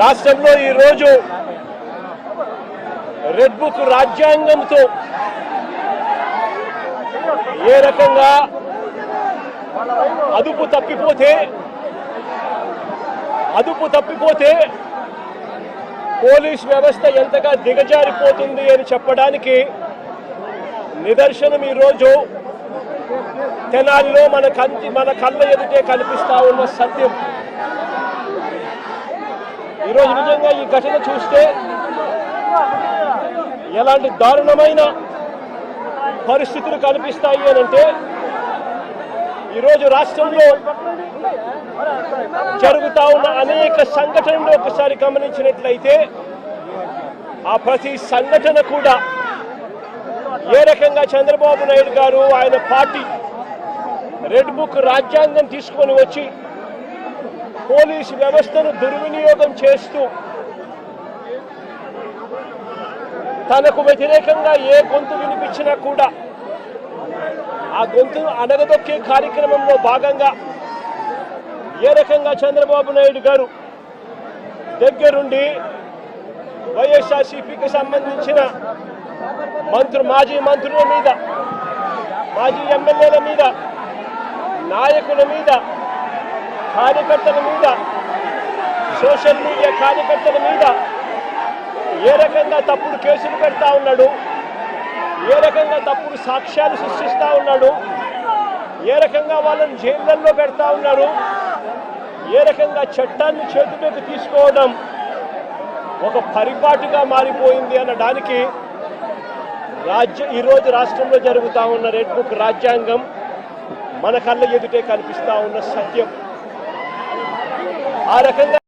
రాష్ట్రంలో ఈరోజు red book రాజ్యాంగంతో ఏ రకంగా అదుపు తప్పిపోతే పోలీస్ వ్యవస్థ ఎంతగా దిగజారిపోతుంది అని చెప్పడానికి నిదర్శనం ఈరోజు తెనాలిలో మన కళ్ళ ఎదుటే కనిపిస్తా ఉన్న సత్యం. ఈరోజు నిజంగా ఈ ఘటన చూస్తే ఎలాంటి దారుణమైన పరిస్థితులు కనిపిస్తాయి అని అంటే, ఈరోజు రాష్ట్రంలో జరుగుతా ఉన్న అనేక సంఘటనలు ఒకసారి గమనించినట్లయితే ఆ ప్రతి సంఘటన కూడా ఏ రకంగా చంద్రబాబు నాయుడు గారు ఆయన పార్టీ రెడ్ బుక్ రాజ్యాంగం తీసుకొని వచ్చి పోలీసు వ్యవస్థను దుర్వినియోగం చేస్తూ తనకు వ్యతిరేకంగా ఏ గొంతు వినిపించినా కూడా ఆ గొంతును అణగదొక్కే కార్యక్రమంలో భాగంగా ఏ రకంగా చంద్రబాబు నాయుడు గారు దగ్గరుండి వైఎస్ఆర్సీపీకి సంబంధించిన మాజీ మంత్రుల మీద, మాజీ ఎమ్మెల్యేల మీద, నాయకుల మీద, కార్యకర్తల మీద, సోషల్ మీడియా కార్యకర్తల మీద ఏ రకంగా తప్పుడు కేసులు పెడతా ఉన్నాడు, ఏ రకంగా తప్పుడు సాక్ష్యాలు సృష్టిస్తూ ఉన్నాడు, ఏ రకంగా వాళ్ళని జైళ్ళల్లో పెడతా ఉన్నారు, ఏ రకంగా చట్టాన్ని చేతిలోకి తీసుకోవడం ఒక పరిపాటుగా మారిపోయింది అనడానికి ఈరోజు రాష్ట్రంలో జరుగుతూ ఉన్న రెడ్ బుక్ రాజ్యాంగం మన కళ్ళ ఎదుటే కనిపిస్తూ ఉన్న సత్యం. ఆ రకంగా